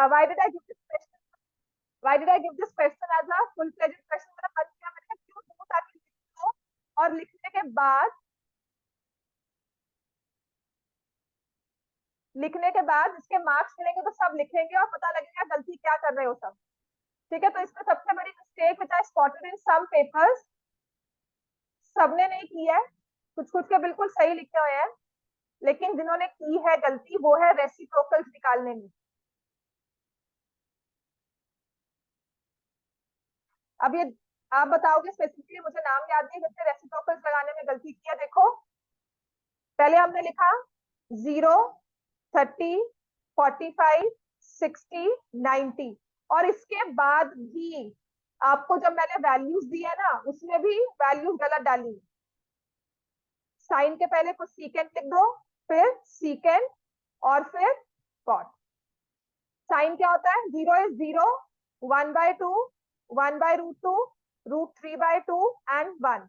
Why did I give this question, why did I give this question as a full fledged question? मेरा मन किया, मैंने कहा क्यों दूं, ताकि लिखो और लिखने के बाद इसके मार्क्स मिलेंगे तो सब लिखेंगे और पता लगेगा गलती क्या कर रहे हो सब। ठीक है, तो इसमें सबसे बड़ी mistake which I spotted in some papers, सबने नहीं की है, कुछ कुछ के बिल्कुल सही लिखे हुए हैं, लेकिन जिन्होंने की है गलती वो है रेसिप्रोकल्स निकालने में। अब ये आप बताओगे स्पेसिफिकली, मुझे नाम याद नहीं जिसने रेसिप्रोकल्स लगाने में गलती की है। देखो, पहले हमने लिखा 0, 30, 45, 60, 90, और इसके बाद भी आपको जब मैंने वैल्यूज दी है ना, उसमें भी वैल्यूज गलत डाली। साइन के पहले कुछ सीकेंट लिख दो, फिर सीकेंट, और फिर कॉट। साइन क्या होता है? 0 is 0, 1/2, 1/√2, √3/2 एंड 1।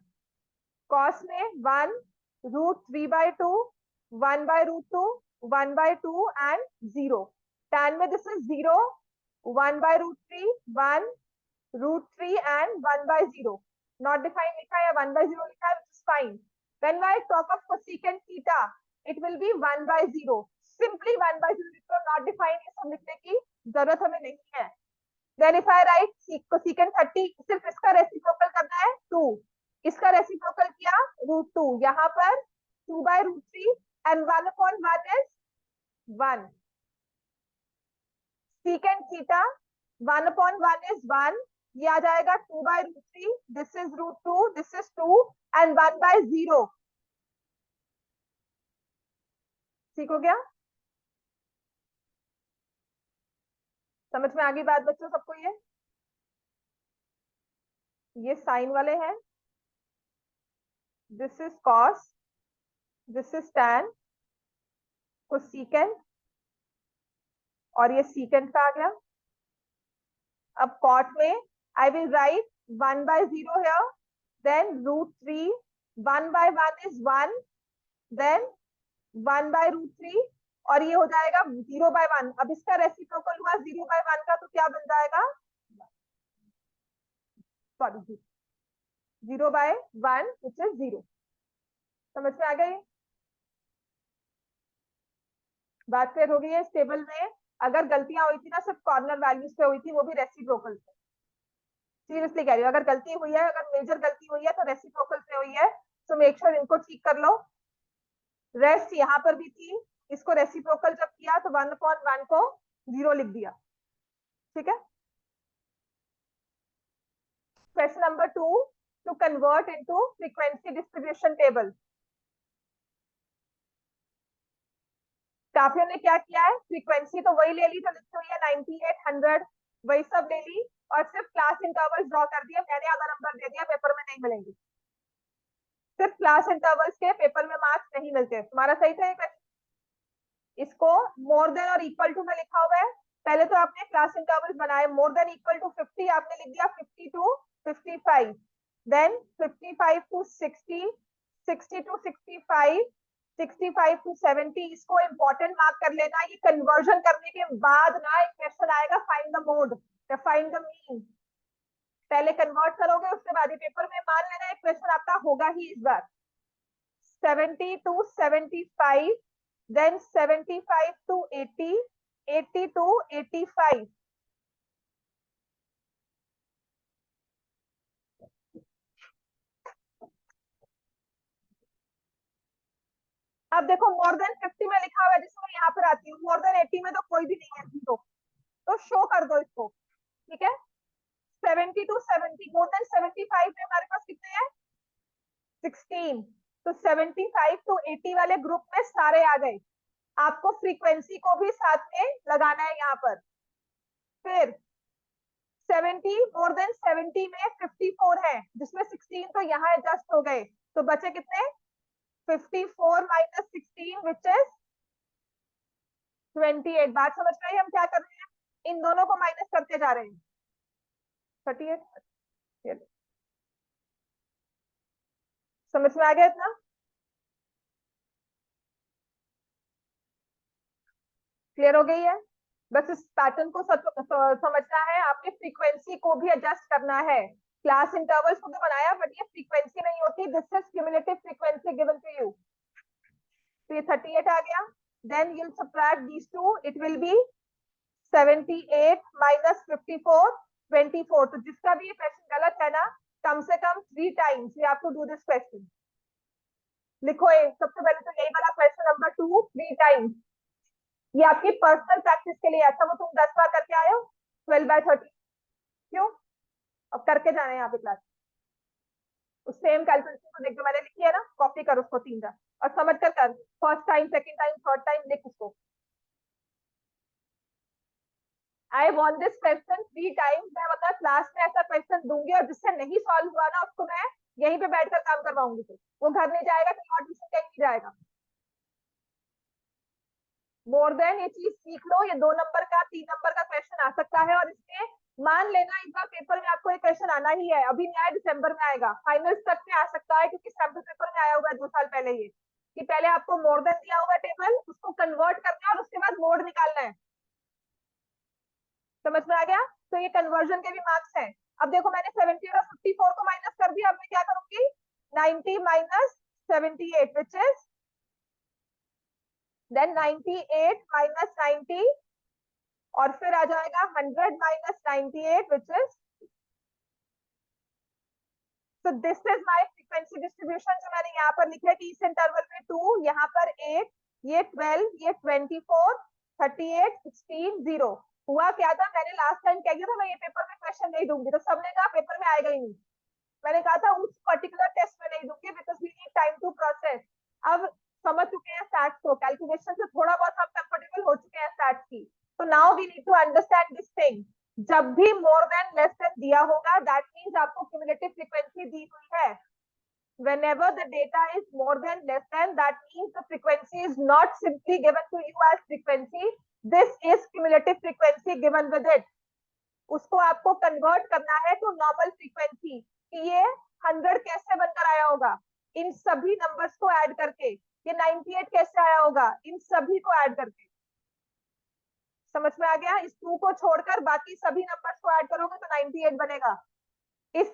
कॉस में 1, √3/2, 1/√2, 1/2 एंड 0। tan में this is 0, 1/√3, 1, √3 and 1/0। Not defined लिखा है या 1/0 लिखा है, which is fine. When I talk of cosecant theta, it will be 1/0. Simply 1/0 लिखो, not defined, ये सब लिखने की जरूरत हमें नहीं है। Then if I write cosecant 30, सिर्फ इसका रेसिप्रोकल करना है 2, इसका रेसिप्रोकल किया √2, यहाँ पर 2/√3 and 1/1 is 1. Secant theta 1/1 is 1, ये आ जाएगा 2/√3, this is √2, this is 2 and 1/0। ठीक हो गया? समझ में आ गई बात बच्चों सबको? ये साइन वाले हैं, this is cos, this is tan, cosecant, और ये सीकेंट का आ गया। अब कॉट में I will write 1/0 here, then √3, 1/1 is 1, then 1/√3, और ये हो जाएगा 0/1। अब इसका रेसिप्रोकल हुआ 0/1 का, तो क्या बन जाएगा? Sorry, 0/1 which is 0। समझ में आ गई बात? क्लियर हो गई है? इस टेबल में अगर गलतियां हुई थी ना, सिर्फ कॉर्नर वैल्यूज पे हुई थी, वो भी रेसिप्रोकल पे। सीरियसली कह रही हूँ, अगर गलती हुई है, अगर मेजर गलती हुई है तो रेसिप्रोकल पे हुई है, तो मेक श्योर इनको ठीक कर लो। रेस्ट यहाँ पर भी थी, इसको रेसिप्रोकल जब किया तो 1/1 को 0 लिख दिया। ठीक है? Question number 2, to convert into frequency distribution table. काफियों ने क्या किया है, फ्रीक्वेंसी तो वही ले ली जो लिखी हुई है 98, 100, वही सब ले ली, और सिर्फ क्लास इंटरवल्स ड्रॉ कर दिए। मैंने आधा नंबर दे दिया, पेपर में नहीं मिलेंगे। सिर्फ क्लास इंटरवल्स के पेपर में मार्क्स नहीं मिलते। तुम्हारा सही था ये क्वेश्चन? इसको मोर देन और इक्वल टू में लिखा हुआ है। पहले तो आपने क्लास इंटरवल्स बनाए, मोर देन इक्वल टू 50 आपने लिख दिया, 50 to 55, then 55 to 60, 60 to 65, 65 to 70। इसको इंपॉर्टेंट मार्क कर लेना। ये कन्वर्जन करने के बाद ना एक क्वेश्चन आएगा, फाइंड द मोड या फाइंड द मीन। पहले कन्वर्ट करोगे, उसके बाद ही पेपर में मान लेना एक क्वेश्चन आपका होगा ही इस बार। 70 टू 75, then 75 to 80, 80 to 85। अब देखो, मोर देन 50 में लिखा हुआ है, जिसमें यहाँ पर आती हूँ, मोर देन 80 में तो कोई भी नहीं है, जीरो, तो शो कर दो इसको। ठीक है? 70 टू 70, मोर देन 75 में हमारे पास कितने हैं? 16। तो 75 टू 80 वाले ग्रुप में सारे आ गए। आपको फ्रीक्वेंसी को भी साथ में लगाना है यहाँ पर। फिर 70, मोर देन 70 में 54 है, जिसमें 16 तो यहाँ एडजस्ट हो गए, तो बचे कितने? 54 माइनस 16 विच इज 28। बात समझ में आई? हम क्या कर रहे हैं, इन दोनों को माइनस करते जा रहे हैं। 38, समझ में आ गया इतना? क्लियर हो गई है? बस इस पैटर्न को समझना है। आपने फ्रीक्वेंसी को भी एडजस्ट करना है। क्लास इंटरवल्स को तो बनाया, बट ये फ्रीक्वेंसी नहीं होती। This is cumulative frequency given to you. तो ये 38 आ गया। Then you subtract these two, it will be 78 minus 54, 24। तो जिसका भी ये क्वेश्चन गलत है ना, कम से कम 3 times you have to do this question. लिखो ये सबसे पहले तो यही वाला क्वेश्चन नंबर 2 3 टाइम्स। ये आपकी पर्सनल प्रैक्टिस के लिए। अच्छा वो तुम 10 बार करके आए हो 12/30, क्यों? अब करके जाना है यहाँ पे क्लास। उस सेम कैलकुलेशन को देख, जो मैंने लिखी है ना, कॉपी कर उसको 3 बार और समझ कर कर। First time, second time, third time लिख उसको। I want this question 3 times. मैं मतलब क्लास में ऐसा क्वेश्चन दूंगी और जिससे नहीं सॉल्व हुआ ना, उसको मैं यहीं पे बैठकर काम करवाऊंगी। तो वो घर नहीं जाएगा, कहीं और ट्यूशन कहीं नहीं जाएगा। मोर देन ये चीज सीख लो। ये 2 नंबर का 3 नंबर का क्वेश्चन आ सकता है, और इसमें मान लेना इस बार पेपर में आपको एक क्वेश्चन आना ही है। अभी नहीं आया, दिसंबर में आएगा, फाइनल्स तक में आ सकता है, क्योंकि सैम्पल पेपर में आया हुआ है 2 साल पहले ये, कि पहले आपको मोर देन दिया हुआ टेबल, उसको कन्वर्ट करना है और उसके बाद मोड निकालना है। समझ में आ गया? तो ये कन्वर्जन के भी मार्क्स हैं। अब देखो मैंने 70 और 54 को माइनस कर दिया। अब मैं क्या करूंगी? 90 minus 78 which is, then 98 minus 90, और फिर आ जाएगा 100 माइनस 98 विच इज, तो this is my frequency distribution. जो मैंने यहाँ पर लिखा है कि इस इंटरवल में 2, यहाँ पर 8, ये 12, ये 24, 38, 16, 0। हुआ क्या था, मैंने लास्ट टाइम क्या किया था, मैं ये पेपर में क्वेश्चन नहीं दूंगी, तो सबने कहा पेपर में आएगा ही नहीं। मैंने कहा था उस पर्टिकुलर टेस्ट में नहीं दूंगी, because we need time to process. अब समझ चुके हैं स्टैट्स को, कैलकुलेशन से थोड़ा बहुत हम कंफर्टेबल हो चुके हैं स्टैट्स की। तो now we need to understand this thing. जब भी मोर देन लेस देन दिया होगा, दैट मीन्स आपको क्यूमुलेटिव फ्रीक्वेंसी दी हुई है। Whenever the data is more than less than, that means the frequency is not simply given to you as frequency. This is cumulative frequency given with it. उसको आपको convert करना है to normal frequency. कि ये 100 कैसे बनकर आया होगा, इन सभी नंबर्स को ऐड करके। ये 98 कैसे आया होगा, इन सभी को ऐड करके। समझ में आ गया? इस 2 को छोड़कर बाकी सभी नंबर्स को ऐड करोगे तो 98 बनेगा। इस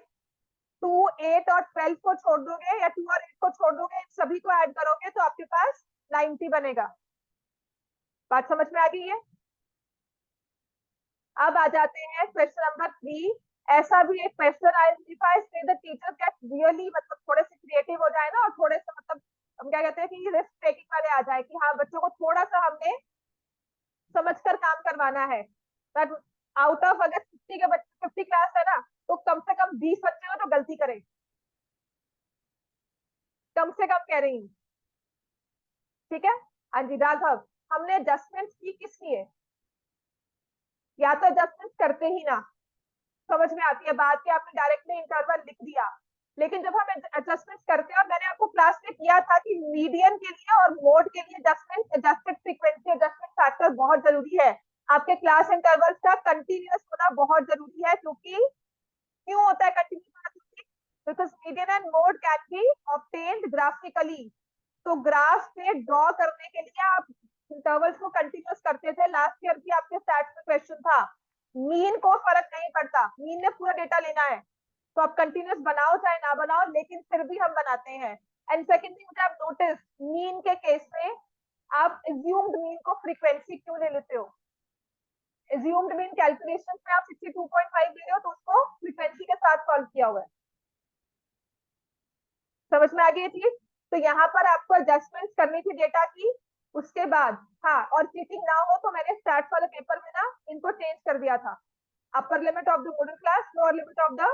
2, 8 और 12 को छोड़ दोगे, या 2 और 8 को छोड़ दोगे, इन सभी को ऐड करोगे तो आपके पास 90 बनेगा। बात समझ में आ गई है? अब आ जाते हैं क्वेश्चन नंबर 3। ऐसा भी एक क्वेश्चन आइडेंटिफाई से द टीचर गेट रियली, मतलब थोड़े से क्रिएटिव हो जाए ना, और थोड़े से मतलब हम क्या कहते हैं कि रिस्क टेकिंग वाले आ जाए, कि हाँ बच्चों को थोड़ा सा हमने समझकर काम करवाना है। बट आउट ऑफ अगर 50 के बच्चे, 50 क्लास है ना, तो कम से कम 20 बच्चे हो तो गलती करें, कम से कम कह रही हूँ। ठीक है? हाँ जी राघव, हमने एडजस्टमेंट की किस लिए? या तो एडजस्टमेंट करते ही ना, समझ में आती है बात, कि आपने डायरेक्टली इंटरवल लिख दिया। लेकिन जब हम एडजस्टमेंट करते हैं, और मैंने आपको क्लास में किया था कि मीडियन के लिए और मोड के लिए adjustment, adjusted frequency, adjustment factor बहुत जरूरी है। आपके क्लास इंटरवल्स का कंटिन्यूअस होना बहुत जरूरी है। क्योंकि क्यों होता है कंटिन्यूअस होना जरूरी? Because median and mode can be obtained graphically. तो ग्राफ पे ड्रॉ करने के लिए आप इंटरवल्स को कंटिन्यूअस करते थे। लास्ट ईयर भी आपके स्टैट्स में क्वेश्चन था। मीन को फर्क नहीं पड़ता, मीन ने पूरा डेटा लेना है। तो आप कंटिन्यूअस बनाओ चाहे ना बनाओ, लेकिन फिर भी हम बनाते हैं। एंड सेकेंड थिंग, मुझे आप नोटिस, मीन के केस में आप एज्यूम्ड मीन को फ्रीक्वेंसी क्यों ले लेते हो? एज्यूम्ड मीन कैलकुलेशन में आप 62.5 ले रहे हो, तो उसको फ्रीक्वेंसी के साथ सॉल्व किया हुआ है। समझ में आ गई चीज? तो यहाँ पर आपको एडजस्टमेंट करनी थी डेटा की। उसके बाद हाँ, और चीटिंग ना हो तो मैंने स्टार्ट वाले पेपर में ना इनको चेंज कर दिया था। Upper limit of the middle class, lower limit of the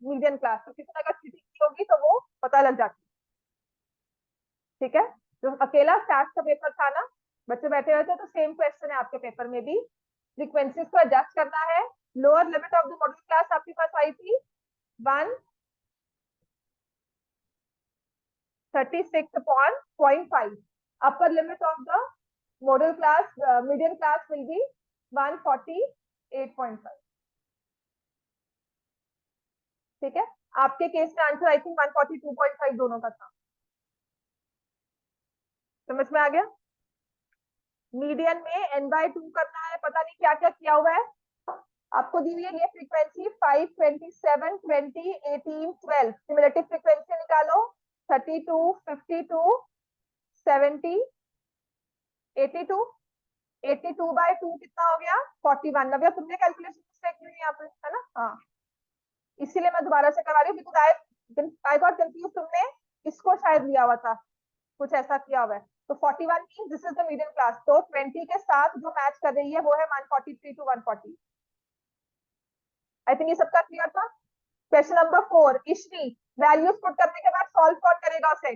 medium class. तो किसी ने अगर चीटिंग की होगी तो वो पता लग जाती है। ठीक है? जो अकेला स्टार्ट का पेपर था ना, बच्चे बैठे हुए थे, तो सेम क्वेश्चन है आपके पेपर में भी। फ्रीक्वेंसीज को एडजस्ट करना है। Lower limit of the middle class आपके पास आई थी 136.5। upper limit of the middle class, median class will be 148.5। ठीक है? आपके केस में आंसर आई थिंक 142.5 दोनों का था। समझ में आ गया? मीडियन में n/2 करना है, पता नहीं क्या क्या किया हुआ है। आपको दी हुई है ये फ्रीक्वेंसी 5, 27, 20, 18, 12। सिमुलेटिव फ्रीक्वेंसी निकालो। 32, 52, 70, 82। 82/2 कितना हो गया? 41। नव्या तुमने कैलकुलेशन मिस्टेक की है यहाँ पे, है ना? हाँ, इसीलिए मैं दोबारा से करा रही हूँ, बिकॉज आई गॉट कंफ्यूज। तुमने इसको शायद लिया हुआ था, कुछ ऐसा किया हुआ है। तो 41 mean this is the medium class. तो 20 के साथ जो मैच कर रही है वो है 143 to 140। आई थिंक ये सबका क्लियर था। क्वेश्चन नंबर 4, ईशनी, वैल्यूज पुट करने के बाद सॉल्व कौन करेगा उसे?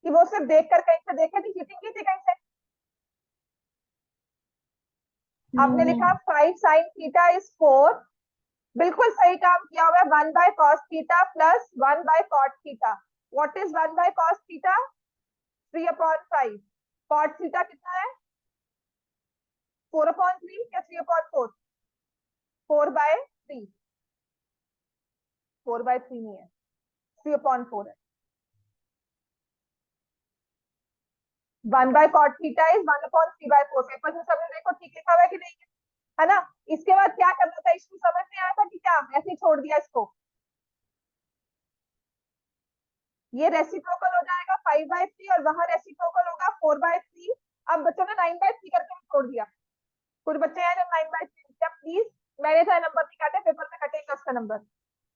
कि वो सिर्फ देख कर कहीं से देखे थी, चीटिंग की थी कहीं से? आपने लिखा 5 sin थीटा इज 4। बिल्कुल सही काम किया हुआ है। 1/cos theta plus 1/cot theta. What is 1/cos theta? 3/5। cot theta कितना है? 4/3 या 3/4? 4/3। 4/3 नहीं है, 3/4 है। 1/cot theta is 1/3/4। पेपर में सबने देखो ठीक लिखा हुआ है कि नहीं है ना? इसके बाद क्या करना था, इसको समझ में आया था कि क्या ऐसे ही छोड़ दिया इसको? ये रेसिप्रोकल हो जाएगा 5/3 और वहां रेसिप्रोकल होगा 4/3। अब बच्चों ने 9/3 करके छोड़ दिया। कुछ बच्चे हैं जो 9/3। क्या प्लीज, मैंने चाहे नंबर नहीं काटे, पेपर में कटेगा उसका नंबर।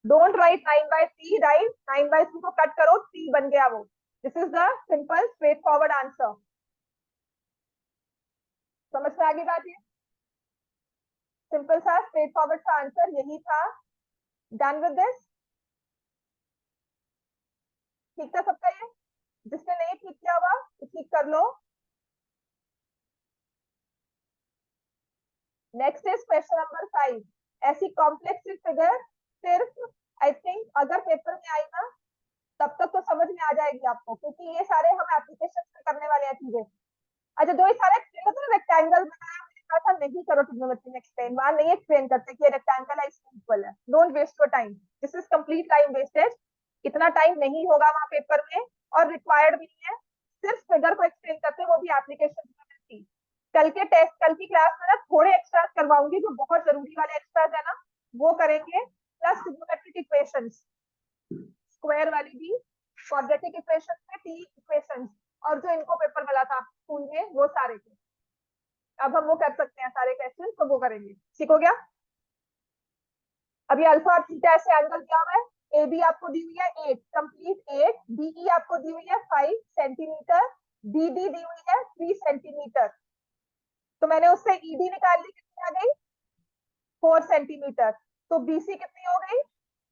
डोंट राइट 9/3, राइट 9/3 को कट करो, 3 बन गया वो। This is the simple straight forward answer. समझ में आ गई बात? ये सिंपल सा स्ट्रेट फॉरवर्ड सा आंसर यही था। Done with this? ठीक था सबका ये? जिसने नहीं ठीक किया हुआ तो ठीक कर लो। Next is question number 5। ऐसी कॉम्प्लेक्स फिगर सिर्फ, आई थिंक अगर पेपर में आई ना तब तक तो समझ में आ जाएगी आपको, क्योंकि ये सारे हम एप्लीकेशन में करने वाले हैं चीजें। अच्छा, जो ये सारे एक्सप्लेन होते हैं रेक्टेंगल वगैरह, मैंने कहा था नहीं करो ट्रिग्नोमेट्री में एक्सप्लेन, वहां नहीं एक्सप्लेन करते कि ये रेक्टेंगल है इसमें इक्वल है। Don't waste your time, this is complete time wastage. इतना टाइम नहीं होगा वहां पेपर में, और रिक्वायर्ड भी नहीं है। सिर्फ फिगर को एक्सप्लेन करते हैं, वो भी एप्लीकेशन में मिलती। कल के टेस्ट, कल की क्लास में ना थोड़े एक्स्ट्रा करवाऊंगी, जो बहुत जरूरी वाले एक्स्ट्राज है ना वो करेंगे, प्लस ट्रिग्नोमेट्रिक इक्वेशंस, स्क्वायर वाली भी, क्वाड्रेटिक इक्वेशन में टी इक्वेशन, और जो इनको पेपर मिला था स्कूल में वो सारे के। अब हम वो कर सकते हैं सारे क्वेश्चन, तो वो करेंगे। ठीक हो गया? अभी अल्फा और थीटा ऐसे एंगल क्या हुआ है? ए बी आपको दी हुई है 8, कंप्लीट 8। बीई आपको दी हुई है 5 सेंटीमीटर। बी डी दी हुई है 3 सेंटीमीटर। तो मैंने उससे ईडी निकाल ली, कितनी आ गई? 4 सेंटीमीटर। तो बीसी कितनी हो गई?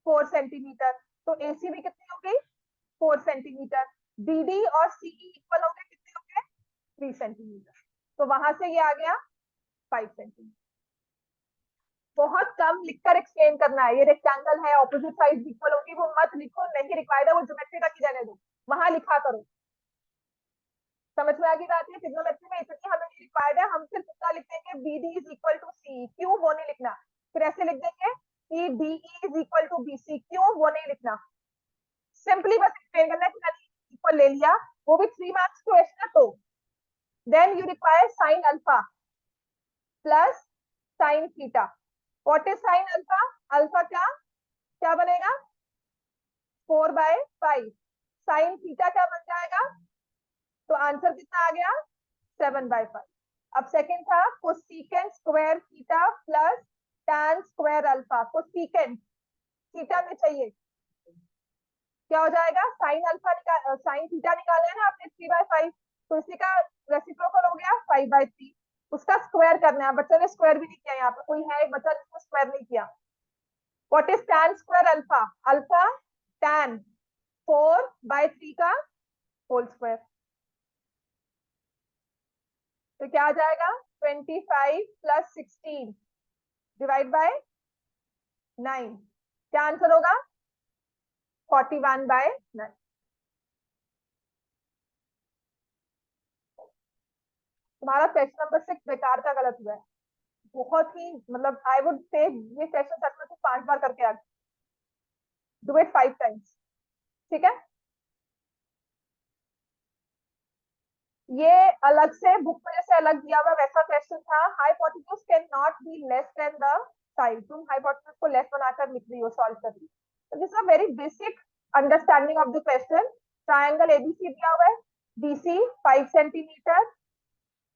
4 सेंटीमीटर। तो एसी भी कितनी हो गई? 4 सेंटीमीटर। बीडी और सीई इक्वल हो गए, कितने हो गए? 3 सेंटीमीटर। तो वहां से ये आ गया 5 सेंटीमीटर। बहुत कम लिखकर एक्सप्लेन करना है। ये रेक्टेंगल है, ऑपोजिट साइड इक्वल होगी, वो मत लिखो, नहीं रिक्वायर्ड है, वो ज्योमेट्री तक ही रहने दो, वहां लिखा करो। समझ में आ गई बात? है ट्रिग्नोमेट्री में इतनी हमें नहीं रिक्वायर्ड है, हम सिर्फ इतना लिख देंगे B D is equal to C, क्यों वो नहीं लिखना। फिर ऐसे लिख देंगे कि D is equal to B C, क्यों वो नहीं लिखना। सिंपली बस एक्सप्लेन करना कि मैंने इक्वल ले लिया, वो भी 3 मार्क्स क्वेश्चन है। तो then you require sine alpha plus sine theta. What is sine alpha? Alpha क्या क्या बनेगा? 4/5। साइन थीटा क्या बन जाएगा? तो आंसर कितना आ गया? 7/5। अब सेकंड था cosecant square theta plus tan square alpha. Cosecant theta में चाहिए, क्या हो जाएगा? साइन अल्फा निकाल, साइन थीटा निकाला है ना आपने 3/5, तो इसी का रेसिप्रोकल हो गया 5/3। उसका स्क्वायर करना है। बच्चों ने स्क्वायर भी नहीं किया, यहाँ पे कोई है एक बच्चा जिसने स्क्वायर नहीं किया। What is tan square alpha? Alpha tan 4/3 का होल स्क्वायर। तो क्या आ जाएगा? 25 प्लस 16 डिवाइड बाय 9। क्या आंसर होगा? 41/9। तुम्हारा क्वेश्चन नंबर 6 बेकार का गलत हुआ है। बहुत ही, मतलब आई वुड से ये सेशन सच में तुम 5 बार करके आ, डू इट 5 टाइम्स। ठीक है? ये अलग से बुक में जैसे अलग दिया हुआ वैसा क्वेश्चन था। Hypotenuse can not be less than the side, तुम हाइपोटेन्यूज को लेस बनाकर लिख रही हो, सॉल्व कर रही हो। तो this a very basic understanding of the question. Triangle ABC दिया हुआ है, बीसी 5 सेंटीमीटर,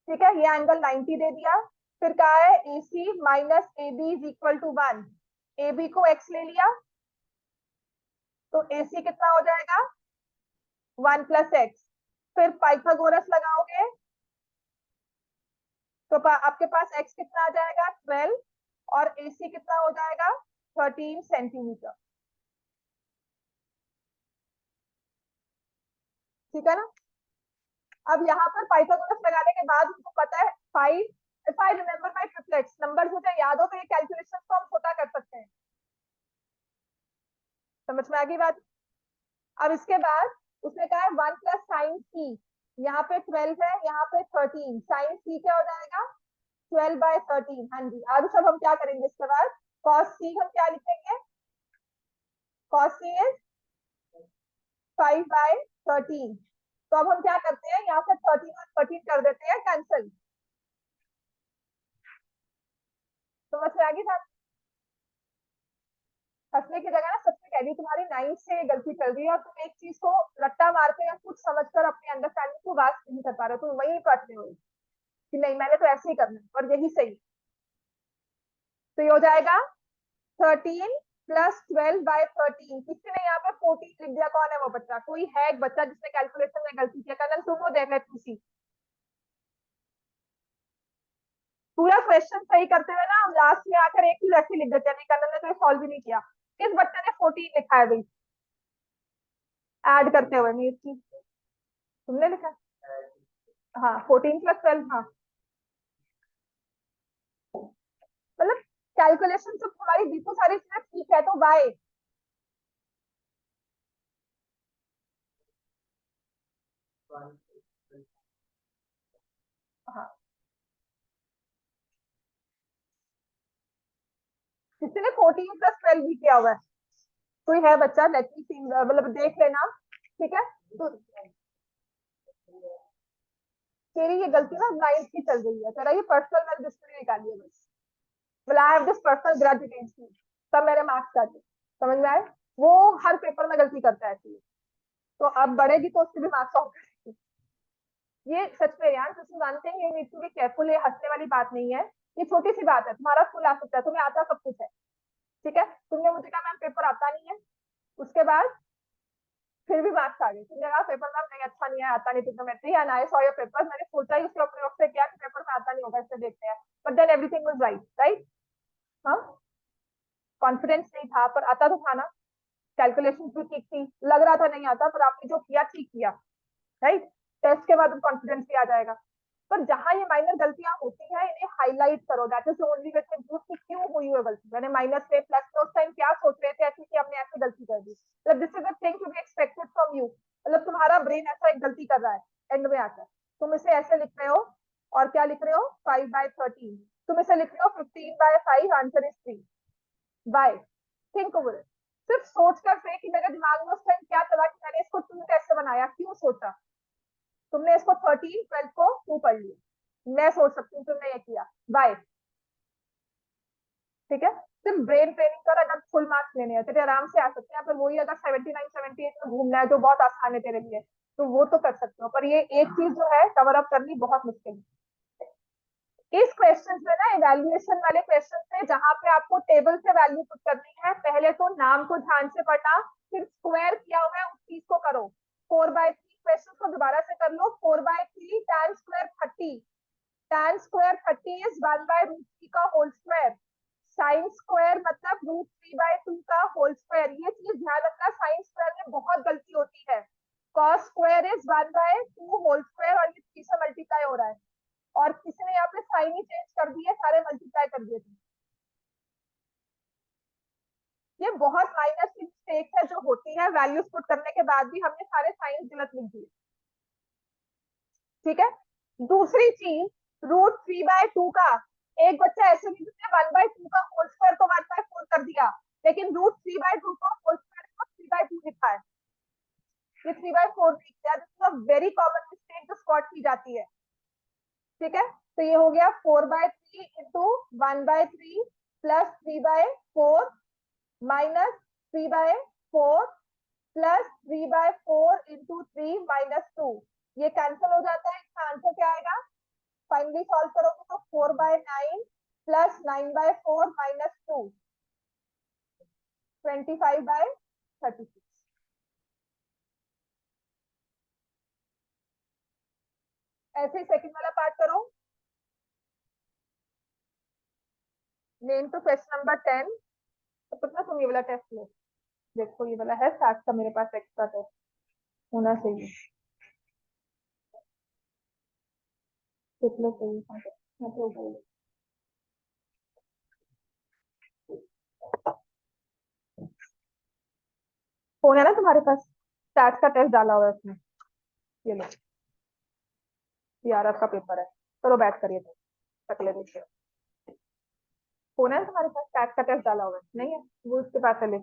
ठीक है, ये एंगल 90 दे दिया। फिर कहा है AC minus AB is equal to 1, AB को x ले लिया, तो AC कितना हो जाएगा 1 प्लस एक्स। फिर पाइथागोरस लगाओगे तो आपके पास x कितना आ जाएगा 12, और AC कितना हो जाएगा 13 सेंटीमीटर, ठीक है ना। अब यहाँ पर पाइथागोरस लगाने के बाद उनको पता है 5, if I remember my triplets, number मुझे याद हो तो ये कैलकुलेशन को हम छोटा कर सकते हैं। समझ में आ गई बात। अब इसके बाद उसने कहा है 1 प्लस साइन सी, यहाँ पे 12 है, यहाँ पे 13, साइन सी क्या हो जाएगा 12/13। हाँ जी, आगे सब हम क्या करेंगे इसके बाद, कॉस सी हम क्या लिखेंगे, कॉस सी इज 5/13। तो अब हम क्या करते हैं, यहाँ से 13 और 13 कर देते हैं कैंसिल। समझ में आ गई बात। हंसने की जगह ना सच में कह रही, तुम्हारी 9 से गलती चल रही है और तुम एक चीज को रट्टा मार के या कुछ समझकर अपनी अंडरस्टैंडिंग को वास्ट नहीं कर पा रहे हो, तुम वही पढ़ रहे हो कि नहीं मैंने तो ऐसे ही करना है और यही सही। तो ये हो जाएगा 13 प्लस 12/13। किसी ने यहाँ पे 14 लिख दिया, कौन है वो बच्चा, कोई है एक बच्चा जिसने कैलकुलेशन में गलती किया, कनन तुम वो देख रहे खुशी। पूरा क्वेश्चन सही करते हुए ना हम लास्ट में आकर एक ही लड़की लिख देते हैं, नहीं कनन ने तो सॉल्व भी नहीं किया। किस बच्चे ने 14 लिखा है भाई, ऐड करते हुए नहीं इसकी, तुमने लिखा। हाँ 14 + 12, हाँ मतलब कैलकुलेशन तो तुम्हारी बिल्कुल सारी चीजें ठीक है, तो वाई। हाँ किसी ने 14 + 12 भी किया हुआ है, कोई है बच्चा, लेट मी सी, मतलब देख लेना, ठीक है। तो तेरी ये गलती ना 9th की चल रही है, तेरा ये पर्सनल मैंने डिस्प्ले निकाली है बस, मतलब I have this personal grudge against you, तब मेरे मार्क्स काटे। समझ में आए, वो हर पेपर में गलती करता है ऐसी, तो अब बढ़ेगी तो उससे भी मार्क्स ऑफ करेगी। ये सच में यार, तुम जानते हैं, ये नीड टू बी केयरफुल, ये हंसने वाली बात नहीं है, ये छोटी सी बात है, तुम्हारा स्कूल आ सकता है, तुम्हें आता सब कुछ है, ठीक है। तुमने मुझे कहा मैम पेपर आता नहीं है, उसके बाद फिर भी मार्क्स आ गए, तुमने कहा पेपर मैम नहीं अच्छा नहीं है, आता नहीं, तुमने मैं थी आई सॉ योर पेपर, मैंने सोचा ही उसके प्रयोग से किया कि पेपर में आता नहीं होगा, इससे देखते हैं, but then everything was right, right. हाँ कॉन्फिडेंस नहीं था पर आता तो था ना, कैलकुलेशन भी ठीक थी, लग रहा था नहीं आता पर आपने जो किया ठीक किया, राइट। टेस्ट के बाद कॉन्फिडेंस भी आ जाएगा। पर जहां ये माइनर गलतियां होती हैं इन्हें हाईलाइट करो, that is only way to improve कि क्यों हुई है गलती, मैंने माइनस से प्लस में उस टाइम क्या सोच रहे थे ऐसे कि हमने ऐसी गलती कर दी, मतलब this is the thing to be expected from you, मतलब तुम्हारा ब्रेन ऐसा एक गलती कर रहा है एंड में आकर, तुम इसे ऐसे लिख रहे हो, और क्या लिख रहे हो 5/13, तुम इसे लिख रहे हो 15/5, answer is 3 by, think over it. सिर्फ सोच कर से कि मेरे दिमाग में उस टाइम क्या चला कि मैंने इसको 2 कैसे बनाया, क्यों सोचा, तुमने इसको 13 12 को 2 पढ़ लिया, मैं सोच सकती हूँ तुमने ये किया, बाय, ठीक है। सिर्फ ब्रेन ट्रेनिंग कर, अगर फुल मार्क्स लेने हैं तेरे आराम से आ सकते हैं, पर वही अगर 79 78 में घूमना है जो बहुत आसान है तेरे लिए, तो वो तो कर सकते हो, पर ये एक चीज जो है कवर अप करनी बहुत मुश्किल है। इस क्वेश्चन में ना इवेल्युएशन वाले क्वेश्चन में जहां पे आपको टेबल से वैल्यू पुट करनी है, पहले तो नाम को ध्यान से पढ़ना, फिर स्क्वायर किया हुआ है उस चीज को करो, 4/3 क्वेश्चन को दोबारा से कर लो, 4/3 tan square 30, tan square 30 is 1/√3 का होल स्क्वायर, साइन स्क्वायर मतलब √3/2 का होल स्क्वायर, ये चीज ध्यान रखना, साइन स्क्वायर में बहुत गलती होती है, cos square is 1/2 whole square, और ये 3 से मल्टीप्लाई हो रहा है, और किसी ने यहाँ पे साइन ही चेंज कर दिए, सारे मल्टीप्लाई कर दिए थे। ये बहुत माइनर सी मिस्टेक है जो होती है, वैल्यूज पुट करने के बाद भी हमने सारे साइन गलत लिख दिए, ठीक है। दूसरी चीज, √3/2 का, एक बच्चा ऐसे लिख दिया 1/2 का होल स्क्वायर को 1/4 कर दिया, लेकिन √3/2 को होल स्क्वायर को 3/2 लिखा है, ये 3/4 नहीं किया, this is a very common mistake, into squat की जाती है, ठीक है। तो ये हो गया 4/3 into 1/3 plus 3/4 minus 3/4 plus 3/4 into 3 minus 2, ये कैंसिल हो जाता है। इसका आंसर क्या आएगा? फाइनली सॉल्व करोगे तो 4/9 प्लस 9/4 माइनस 2, 25/36। ऐसे ही सेकंड वाला पार्ट करो। Name to question number 10। तो कितना तुम ये वाला टेस्ट लो, देखो ये वाला है 60 का मेरे पास एक्स्ट्रा टेस्ट होना चाहिए, कितने चाहिए मतलब फोन है ना तुम्हारे पास? स्टैट्स का टेस्ट डाला हुआ है उसमें, ये लो, ये आरएफ का पेपर है। चलो बैठ करिए तो तकले देखिए। फोन है ना तुम्हारे पास? स्टैट्स का टेस्ट डाला हुआ है, नहीं है? वो उसके पास है, ले।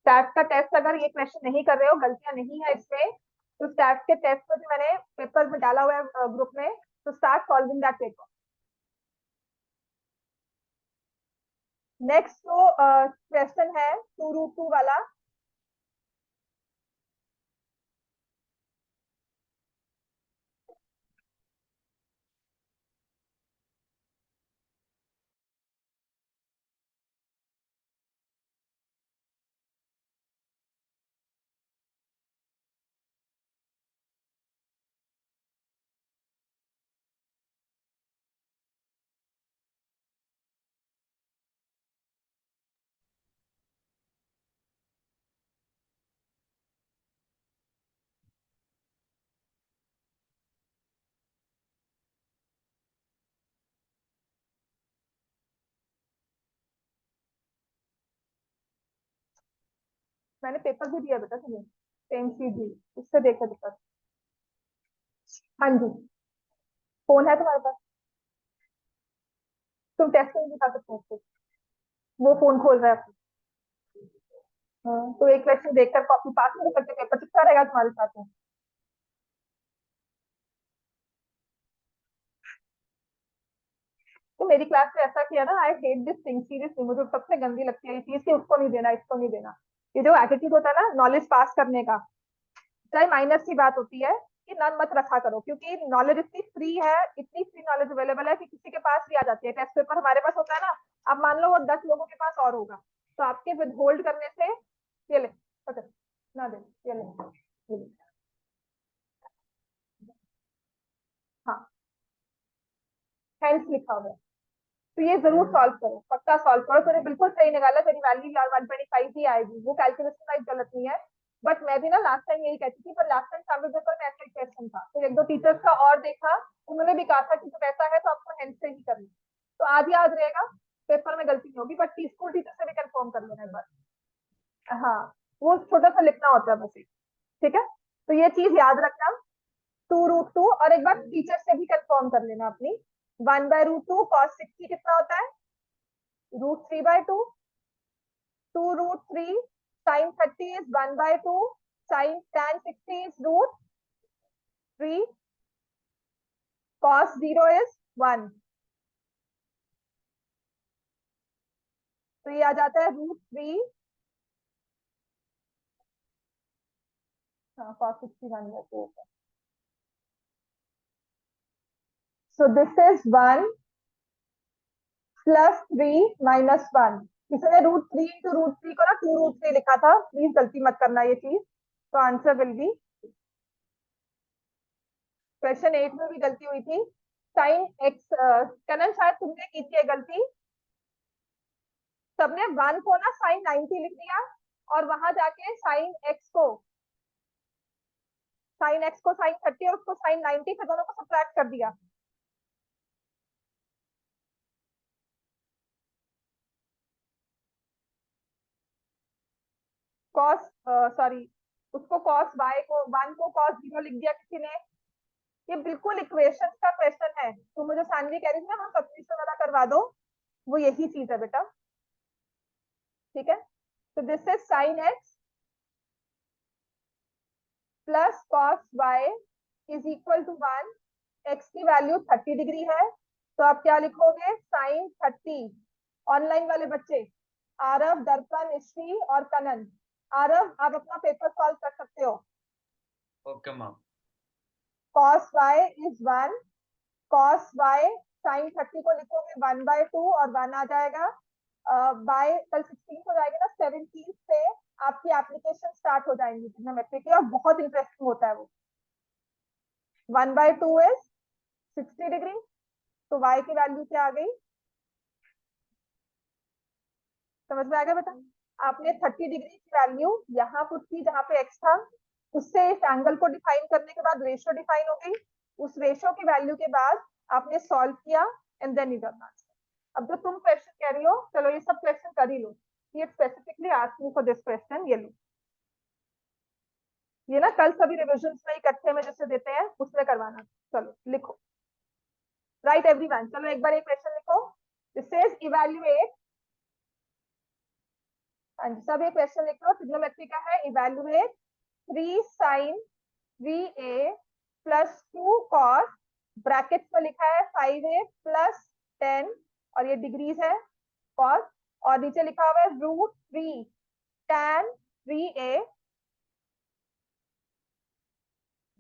स्टैट्स का टेस्ट अगर ये क्वेश्चन नहीं कर रहे हो, गलतियां नहीं है इसमें, तो स्टैट्स के टेस्ट को जो मैंने पेपर में डाला हुआ है ग्रुप में, तो start solving that paper. Next जो क्वेश्चन है 2√2 वाला, मैंने पेपर भी दिया बेटा तुम्हें, सेम चीज दी, उससे देखा पेपर। हाँ जी, फोन है तुम्हारे पास? तुम टेस्ट नहीं दिखा सकते उसको, वो फोन खोल रहा है अपना। हाँ, तो एक क्वेश्चन देखकर कॉपी पास नहीं करके पेपर चिपका रहेगा तुम्हारे साथ में। तो मेरी क्लास में ऐसा किया ना, I hate this thing seriously, मुझे सबसे गंदी लगती है ये चीज कि उसको नहीं देना, इसको नहीं देना। ये जो एटीट्यूड होता है ना नॉलेज पास करने का, चाहे माइनस की बात होती है, कि नन मत रखा करो, क्योंकि नॉलेज इतनी फ्री है, इतनी फ्री नॉलेज अवेलेबल है कि किसी के पास भी आ जाती है। टेस्ट पेपर हमारे पास होता है ना, अब मान लो वो 10 लोगों के पास और होगा, तो आपके विद होल्ड करने से, ये ले पकड़, ना दे, ये ले। हाँ, हैंड्स लिखा हुआ है, तो ये जरूर सॉल्व करो, पक्का सॉल्व करो। तूने बिल्कुल सही निकाला, तेरी वैल्यू 125 ही आएगी, वो कैलकुलेशन वाइज गलत नहीं है। बट मैं भी ना लास्ट टाइम यही कहती थी, पर लास्ट टाइम सैम्पल पेपर में ऐसा ही क्वेश्चन था, फिर एक दो टीचर्स का और देखा, उन्होंने भी कहा था कि जब ऐसा है तो आपको हैंड से ही करना। तो आज याद रहेगा, पेपर में गलती नहीं होगी, बट स्कूल टीचर से भी कंफर्म कर लेना एक बार। हाँ, वो छोटा सा लिखना होता है बस एक, ठीक है। तो ये चीज याद रखना, 2√2, और एक बार टीचर से भी कंफर्म कर लेना अपनी। 1/√2 cos 60 कितना होता है? √3/2। 2√3 sin 30 is 1/2, sin tan 60 is √3, cos 0 is 1, तो ये आ जाता है √3, हाँ cos 60 1/2 होता है। So this is 1 plus 3 minus 1। इसने √3 into √3 को ना 2√3 लिखा था, प्लीज गलती मत करना ये चीज। तो आंसर विल बी, क्वेश्चन 8 में भी गलती हुई थी, साइन एक्स, कनन शायद तुमने की थी ये गलती, सबने 1 को ना साइन 90 लिख दिया, और वहां जाके साइन एक्स को साइन 30 और उसको साइन 90, फिर दोनों को सब्ट्रैक्ट कर दिया। कॉस, सॉरी, उसको कॉस वाई को 1 को कॉस 0 लिख दिया किसी ने। ये बिल्कुल इक्वेशन का क्वेश्चन है, तो मुझे सानवी कह रही थी ना हम सब्स्टिट्यूशन वाला करवा दो, वो यही चीज है बेटा, ठीक है। तो this is sine x plus cos y is equal to 1। X की वैल्यू 30 डिग्री है, तो आप क्या लिखोगे, साइन 30। ऑनलाइन वाले बच्चे आरव, दर्पण, श्री और कनन, आरव आप अपना पेपर सॉल्व कर सकते हो। Okay ma'am. Cos y is 1, cos y sine 30 को लिखोगे 1/2 और 1 आ जाएगा। बाय कल 16 हो जाएगा ना, 17 से आपकी एप्लीकेशन स्टार्ट हो जाएंगी ट्रिग्नोमेट्री की, और बहुत इंटरेस्टिंग होता है वो। 1/2 इज 60 डिग्री, तो y की वैल्यू क्या आ गई, समझ में आ गया बेटा? आपने 30 डिग्री की वैल्यू यहाँ पुट की जहाँ पे x था, उससे इस एंगल को डिफाइन करने के बाद रेशियो डिफाइन हो गई, उस रेशियो की वैल्यू के बाद आपने सॉल्व किया and then you got answer. अब जो तुम क्वेश्चन कह रही हो, चलो ये सब क्वेश्चन कर ही लो, ये specifically asking for this question, ये लो, ये ना कल सभी रिविजन में इकट्ठे में जैसे देते हैं उसमें करवाना। चलो लिखो, राइट एवरीवन, चलो एक बार एक क्वेश्चन लिखो। दिस सेज इवैल्यूएट, हाँ जी सब एक क्वेश्चन लिख लो, ट्रिग्नोमेट्री का है, evaluate 3 sin VA plus 2 cos, brackets में लिखा है 5A प्लस 10, और ये डिग्रीज है cos, और नीचे लिखा हुआ है √3 tan 3A,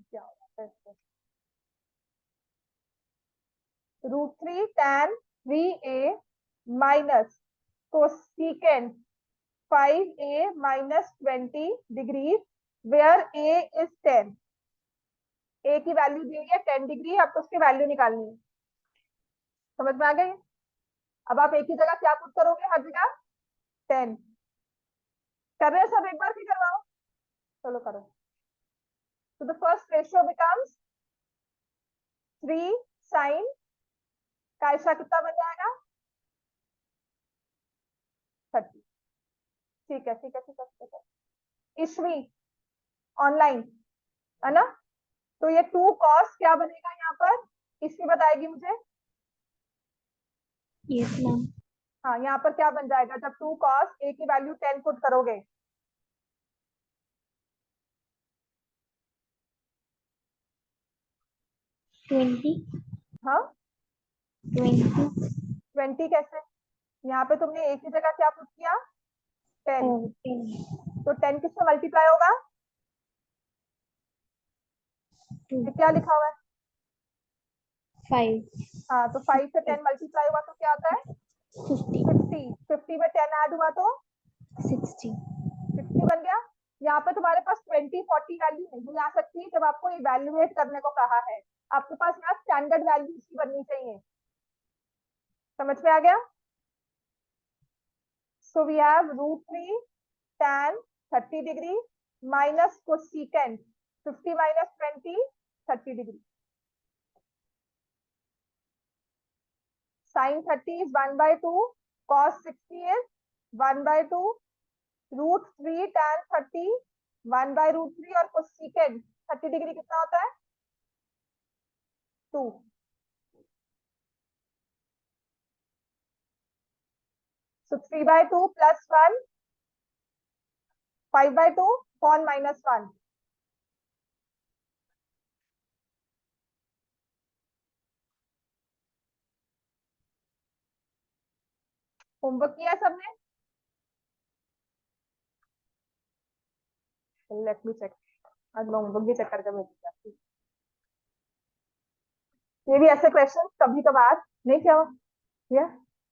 क्या होगा √3 tan 3A minus cosecant 5A minus 20 degrees where A is 10। A की वैल्यू दी हुई है 10 डिग्री, आपको उसकी वैल्यू निकालनी है, समझ में आ गई? अब आप एक ही जगह क्या पुट करोगे, हर जगह 10। कर रहे हैं सब, एक बार भी करवाओ, चलो करो। तो the first ratio becomes 3 sin का ऐसा कितना बन जाएगा 30। ठीक है ठीक है ठीक है ठीक है। ईश्वी ऑनलाइन है ना, तो ये 2 cos क्या बनेगा यहाँ पर, ईश्वी बताएगी मुझे। Yes ma'am. हाँ यहाँ पर क्या बन जाएगा जब 2 cos, A की वैल्यू 10 पुट करोगे, 20। हाँ 20 20 कैसे, यहाँ पे तुमने एक ही जगह क्या पुट किया 10, और 10 तो 10 किससे मल्टीप्लाई होगा, 2 ये क्या लिखा हुआ है, 5 हाँ तो 5 से 10 मल्टीप्लाई हुआ तो क्या आता है 50 50, 50 में 10 ऐड हुआ तो 60 60 बन गया। यहाँ पे तुम्हारे पास 20 40 वैल्यू नहीं आ सकती जब आपको इवेल्युएट करने को कहा है, आपके पास यहाँ स्टैंडर्ड वैल्यू ही बननी चाहिए, समझ में आ गया? So we have √3 tan 30 degree minus cosecant 50 minus 20 30 degree, sin 30 is 1/2, cos 60 is 1/2, √3 tan 30 1/√3, और कोसेकेंट 30 डिग्री कितना होता है 2। So 3/2 plus 1, 5/2, कौन -1, होमवर्क किया सबने? लेट मी चेक, आज मैं होमवर्क भी चेक करके भेजूंगा। ये भी ऐसे क्वेश्चन कभी कभार नहीं किया हुआ, या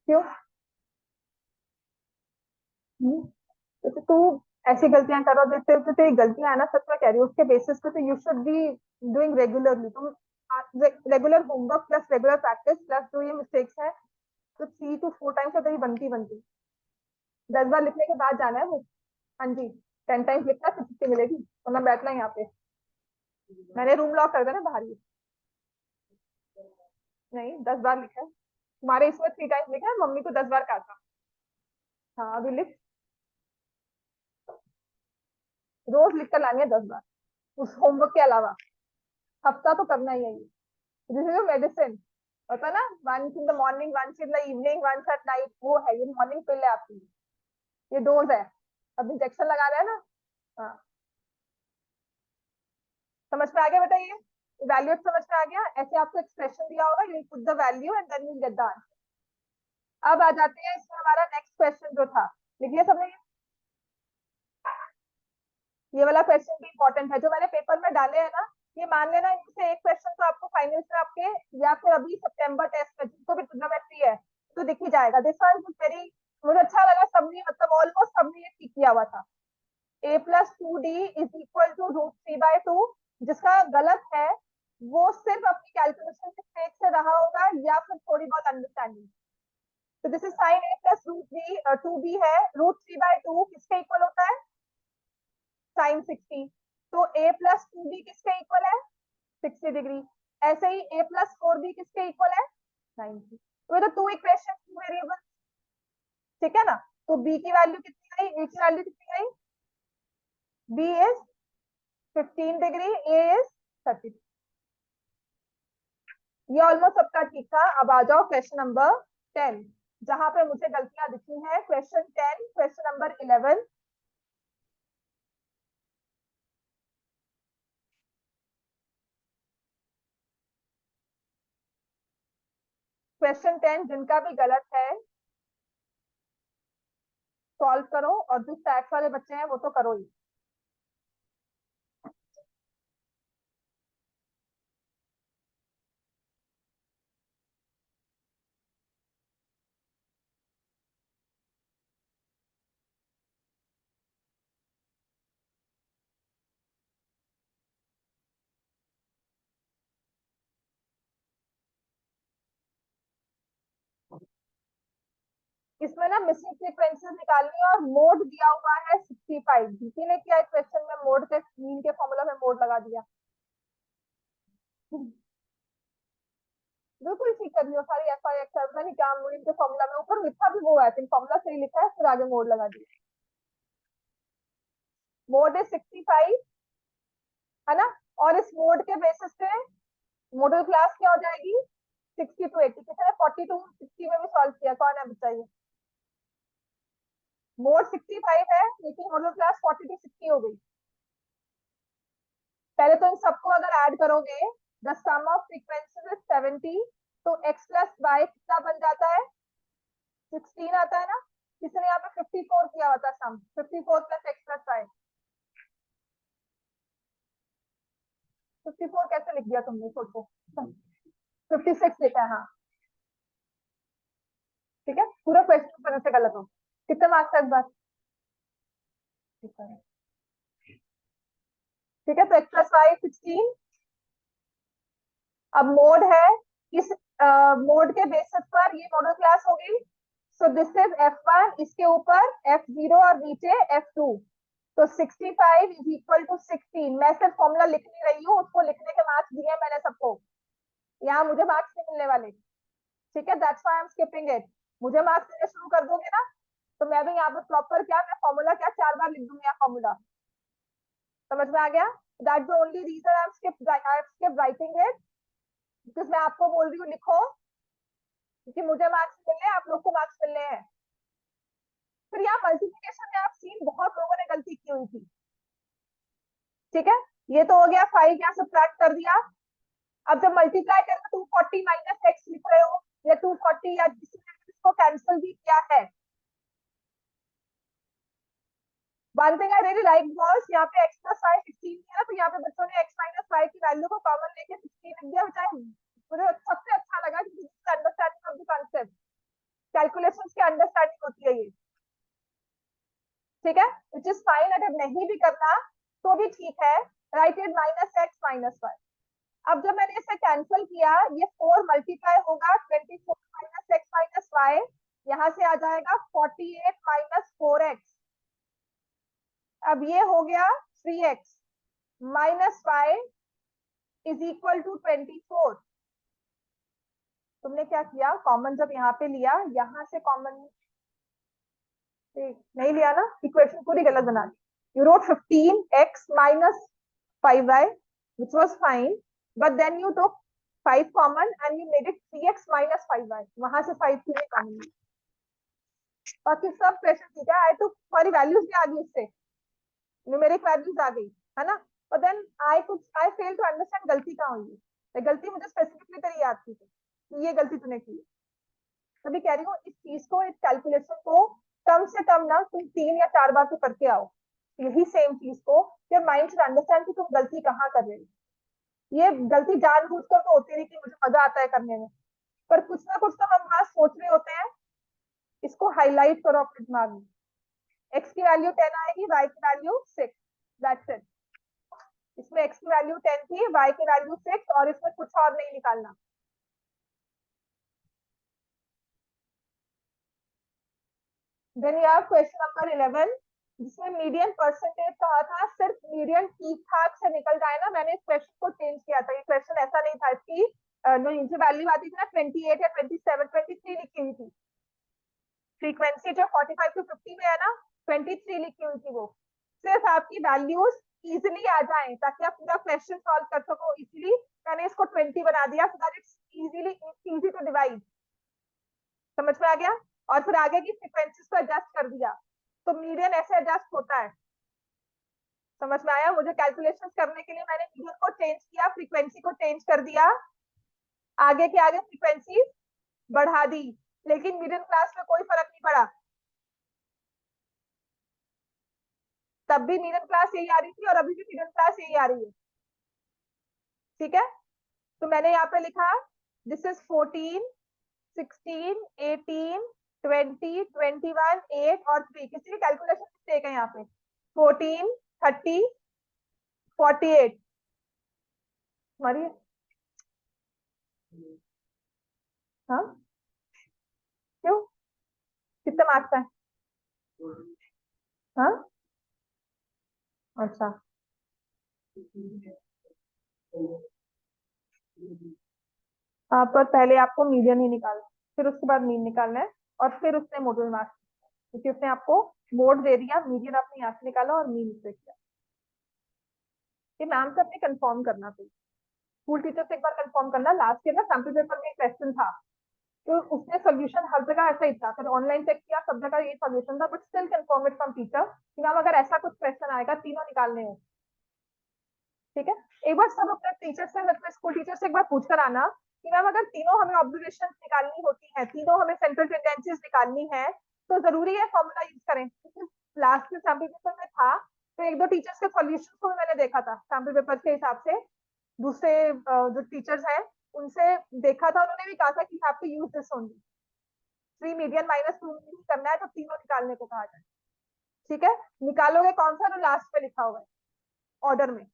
क्यों? तो तू ऐसी गलतियां करो देते हो, तो तेरी गलतियां है ना, सच में कह रही हूँ, उसके बेसिस पे तो you should be doing regularly. तुम regular homework plus regular practice plus जो ये मिस्टेक्स है, तो 3 to 4 टाइम्स तो तेरी बनती बनती, 10 बार लिखने के बाद जाना है वो। हाँ जी 10 टाइम्स लिखना, 50 मिलेगी, वरना बैठना यहाँ पे, मैंने रूम लॉक कर देना बाहर ही। नहीं 10 बार लिखा है तुम्हारे इसमें, 3 टाइम्स लिखा है, मम्मी को 10 बार कहा था। हाँ अभी लिख, रोज लिख कर लानी है 10 बार उस होमवर्क के अलावा, हफ्ता तो करना ही है ये। दिस इज मेडिसिन, होता ना, once in the morning, once in the evening, once at night, वो है ये मॉर्निंग पिल है आपकी, ये डोज है, अब इंजेक्शन लगा रहे हैं ना। हाँ समझ में आ गया बेटा? ये इवैल्यूएट समझ में आ गया? ऐसे आपको एक्सप्रेशन दिया होगा, you put the value and then you get the answer. अब आ जाते हैं इसमें, हमारा नेक्स्ट क्वेश्चन जो था, लिख लिया सबने? ये वाला क्वेश्चन भी इंपॉर्टेंट है जो मैंने पेपर में डाले हैं ना, ये मान लेना इनमें से एक क्वेश्चन तो आपको फाइनल से आपके, या फिर अभी सितंबर टेस्ट में जिसको भी ट्रिग्नोमेट्री है तो दिख ही जाएगा। दिस वन इज वेरी, मुझे अच्छा लगा सबने, मतलब ऑलमोस्ट सबने ये ठीक किया हुआ था। a plus two d is equal to √3/2। जिसका गलत है वो सिर्फ अपनी कैलकुलेशन मिस्टेक से रहा होगा या फिर थोड़ी बहुत अंडरस्टैंडिंग। तो this is sign a plus √2b है। √3/2 किसके इक्वल होता है? साइन 60। तो a प्लस टू बी किसके इक्वल है? 60 डिग्री। ऐसे ही a प्लस 4b किसके इक्वल है? 90। तो ये तो टू इक्वेशन, टू वेरिएबल, ठीक है ना? तो b की वैल्यू कितनी आई, a की वैल्यू कितनी आई? b is 15 degree, a is 30। ये ऑलमोस्ट सबका ठीक था। अब आ जाओ क्वेश्चन नंबर 10, जहां पे मुझे गलतियां दिखी हैं। Question 10, question number 11। क्वेश्चन 10 जिनका भी गलत है सॉल्व करो, और जो स्टैक्स वाले बच्चे हैं वो तो करो ही। इसमें ना मिसिंग सीक्वेंसेस निकालनी है, और मोड दिया हुआ है 65। जीसी ने किया क्वेश्चन में मोड के मीन के फॉर्मूला में मोड लगा दिया। बिल्कुल ठीक कर लियो, सारी एफ आई एक्स नहीं क्या मोड के फॉर्मूला में ऊपर लिखा भी वो है, फॉर्मूला सही लिखा है, फिर आगे मोड लगा दिया। मोड इज 65, है ना? और इस मोड के बेसिस पे मॉडल क्लास क्या हो जाएगी? 60 to 80। किसी ने 40 to 60 में भी सॉल्व किया? कौन है बताइए? मोड 65 है लेकिन मॉडल क्लास 40 to 60 हो गई। पहले तो इन सबको अगर ऐड करोगे, the sum of frequencies is 70, तो x प्लस वाई कितना बन जाता है? 16 आता है ना? किसी ने यहाँ पे 54 किया हुआ था सम, 54 प्लस x प्लस वाई। 54 कैसे लिख दिया तुमने, सोचो। 56 लिखा है, हाँ ठीक है। पूरा क्वेश्चन तरह से गलत हो। कितने मार्क्स है इस बार? ठीक है, तो x प्लस वाई 16। अब मोड है, इस मोड के बेसिस पर ये मॉडल क्लास हो गई। सो दिस इज f1, इसके ऊपर f0 और नीचे f2। तो 65 इज इक्वल टू 16। मैं सिर्फ फॉर्मूला लिख नहीं रही हूँ, उसको लिखने के मार्क्स दिए मैंने सबको। यहाँ मुझे मार्क्स नहीं मिलने वाले, ठीक है? That's why I am skipping it. मुझे मार्क्स देने शुरू कर दोगे ना, तो मैं भी यहाँ पे प्रॉपर क्या, मैं फॉर्मूला क्या 4 बार लिख दूंगी यहाँ फॉर्मूला। समझ में आ गया? That's the only reason I skip writing it, because मैं आपको बोल रही हूँ लिखो, क्योंकि मुझे मार्क्स मिलने हैं, आप लोग को मार्क्स मिलने हैं। फिर यहाँ मल्टीप्लिकेशन में आप सीन बहुत लोगों ने गलती की हुई थी, ठीक है? ये तो हो गया 5, यहाँ सब्ट्रैक्ट कर दिया। अब जब मल्टीप्लाई करके 240 माइनस एक्स लिख रहे हो, या 240, या किसी ने इसको कैंसिल भी किया है। One thing I really like was, यहाँ पे x प्लस वाई 16 है, तो यहाँ पे बच्चों ने x माइनस वाई की वैल्यू को कॉमन लेके 16 लिख दिया, which मुझे सबसे अच्छा लगा, क्योंकि understanding of the concept, calculations की अंडरस्टैंडिंग होती है ये, ठीक है? Which is fine. अगर नहीं भी करना तो भी ठीक है, write it minus x minus y. अब जब मैंने इसे कैंसिल किया, ये 4 मल्टीप्लाई होगा 24 माइनस एक्स माइनस वाई, यहाँ से आ जाएगा 48 माइनस 4x। अब ये हो गया 3x minus y is equal to 24। तुमने क्या किया, कॉमन जब यहाँ पे लिया, यहाँ से कॉमन नहीं लिया ना, इक्वेशन पूरी गलत बना दी। You wrote 15x minus 5y, which was fine, but then you took 5 common and you made it 3x minus 5y। वहां से 5 की कॉमन ली, बाकी सब क्वेश्चन ठीक है। आई टू हमारी वैल्यूज भी आ गई, इससे न्यूमेरिक वैल्यूज आ गई, है ना? but then I fail to understand गलती कहाँ हुई है। गलती मुझे स्पेसिफिकली तेरी याद थी कि ये गलती तूने की। तभी कह रही हूँ इस चीज को, इस कैलकुलेशन को कम से कम ना तुम 3 या 4 बार तो करके आओ, यही सेम चीज को, योर माइंड शुड अंडरस्टैंड कि तुम गलती कहाँ कर रहे हो। ये गलती जानबूझकर तो होती नहीं कि मुझे मजा आता है करने में, पर कुछ ना कुछ तो हम वहां सोच रहे होते हैं। इसको हाईलाइट करो अपने दिमाग में। x की वैल्यू 10 आएगी, y की वैल्यू 6, दैट्स इट। इसमें x की वैल्यू 10 थी, y की वैल्यू 6, और इसमें कुछ और नहीं निकालना। Then you have question number 11, जिसमें मीडियन परसेंटेज कहा था। सिर्फ मीडियन ठीक ठाक से निकल जाए ना, मैंने इस क्वेश्चन को चेंज किया था। ये क्वेश्चन ऐसा नहीं था, इसकी जो वैल्यू आती थी ना 28 या 27, 23 लिखी हुई थी। फ्रीक्वेंसी जो 45 टू 50 में है ना, 23 लिखी हुई थी वो। सिर्फ आपकी वैल्यूज इजिली आ जाए ताकि आप पूरा क्वेश्चन सॉल्व कर सको इजिली, मैंने इसको 20 बना दिया so that it's easy to divide. समझ में आ गया? और फिर आगे की फ्रीक्वेंसीज को एडजस्ट कर दिया। तो मीडियन ऐसे एडजस्ट होता है। समझ में आया? मुझे कैलकुलेशंस करने के लिए मैंने मीडियन को चेंज किया, फ्रीक्वेंसी को चेंज कर दिया, आगे के आगे फ्रीक्वेंसी बढ़ा दी, लेकिन मीडियन क्लास में कोई फर्क नहीं पड़ा। तब भी मीडियन क्लास यही आ रही थी और अभी भी मीडियन क्लास यही आ रही है। ठीक है, तो मैंने यहाँ पे लिखा दिस इज 14, 16, 18, 20, 21, 8 और 3। किसी भी कैलकुलेशन मिस्टेक है यहाँ पे? 14, 30, 48। हमारी हाँ, क्यों, कितने मार्क्स है? हाँ, अच्छा। हाँ, पर पहले आपको मीडियन ही निकालना, फिर उसके बाद मीन निकालना है, और फिर उसने मॉडल मार्क्स, क्योंकि उसने आपको मोड दे दिया, मीडियन आपने यहाँ से निकाला और मीन से किया। ये मैम से अपने कंफर्म करना चाहिए, स्कूल टीचर से एक बार कंफर्म करना। लास्ट ईयर ना सैम्पल पेपर में एक क्वेश्चन था, तो उसने सोल्यूशन हर जगह ऐसा ही था, फिर ऑनलाइन चेक किया, सब जगह ये सोल्यूशन था, but still confirm it from teacher कि मैम अगर ऐसा कुछ क्वेश्चन आएगा तीनों निकालने हो। ठीक है, एक बार सब अपने टीचर से, मतलब स्कूल टीचर से एक बार पूछ कर आना कि मैम अगर तीनों हमें ऑब्जर्वेशन निकालनी होती है, तीनों हमें सेंट्रल टेंडेंसीज निकालनी है, तो जरूरी है फॉर्मूला यूज करें। लास्ट में सैम्पल पेपर में था, तो एक दो टीचर्स के सॉल्यूशन को भी मैंने देखा था सैम्पल पेपर के हिसाब से, दूसरे जो टीचर्स हैं उनसे देखा था, उन्होंने भी कहा था कि have to use this only, 3 median minus 2 median करना है तो तीनों निकालने को कहा जाए। ठीक है, निकालोगे कौन सा? जो लास्ट में लिखा हुआ है ऑर्डर में,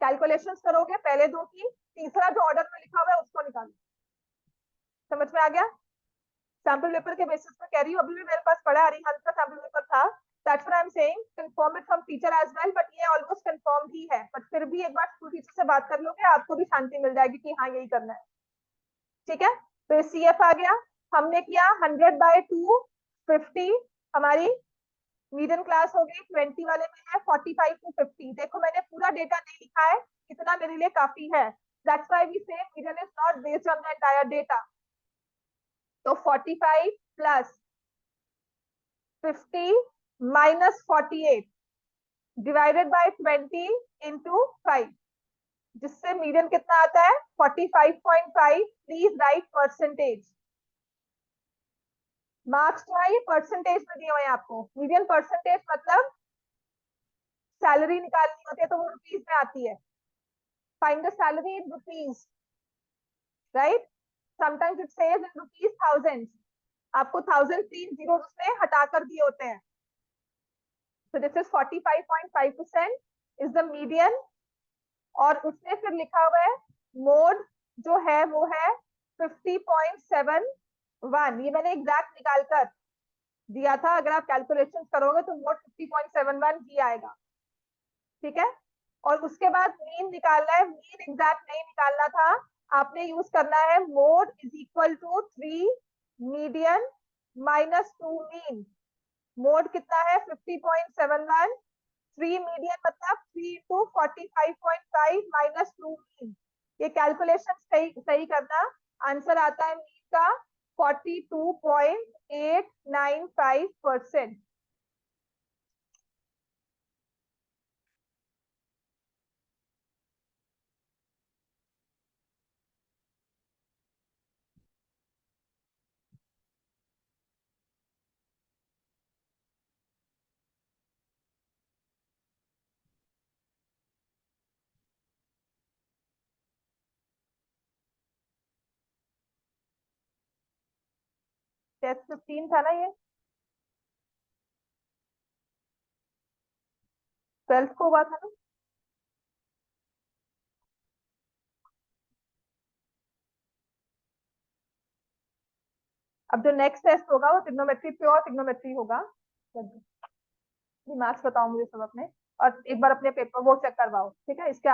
कैलकुलेशंस करोगे पहले दो की, तीसरा जो ऑर्डर में लिखा हुआ है उसको निकालो। समझ में आ गया? सैम्पल पेपर के बेसिस पे कह रही हूँ, अभी भी मेरे पास पड़ा अरिहंत का सैम्पल पेपर था, that's why I am saying confirm it from teacher as well, but ये ऑलमोस्ट कंफर्म ही है, बट फिर भी एक बार स्कूल टीचर से बात कर लोगे आपको भी शांति मिल जाएगी कि हाँ यही करना है। ठीक है, तो सी एफ आ गया, हमने किया 100/2, 50 हमारी मीडियन क्लास हो गई, 20 वाले में है 45 टू 50। देखो मैंने पूरा डेटा नहीं लिखा है, इतना मेरे लिए काफी है, दैट्स व्हाई वी से median is not based on the entire data. तो 45 plus 50 minus 48 divided by 20 into 5, जिससे मीडियन कितना आता है? 45.5। Please right percentage. मार्क्स जो है ये परसेंटेज में दिए हुए हैं आपको। मीडियन परसेंटेज मतलब सैलरी निकालनी होती है तो वो रुपीज में आती है। Find the salary in rupees, right? Sometimes it says in rupees thousand, आपको 1000 3 जीरो उसने हटा कर दिए होते हैं। so this is 45.5% is the median, और उसने फिर लिखा हुआ है मोड जो है वो है 50.71। ये मैंने एग्जैक्ट निकाल कर दिया था, अगर आप कैलकुलेशन करोगे तो मोड 50.71 ही आएगा। ठीक है, और उसके बाद मीन निकालना है, मीन एग्जैक्ट नहीं निकालना था, आपने यूज करना है mode is equal to 3 median minus 2 mean. Mode कितना है? 50.71, 3 मीडियन मतलब 3 इंटू 45.5 माइनस 2 मीन। ये कैलकुलेशन सही करना, आंसर आता है मीन का 42.895%। टेस्ट 15 था ना ये, 12 को हुआ था ना। अब जो नेक्स्ट टेस्ट होगा वो ट्रिग्नोमेट्री, प्योर ट्रिग्नोमेट्री होगा। मार्क्स बताओ मुझे सब अपने, और एक बार अपने पेपर वो चेक करवाओ, ठीक है। इसके आगे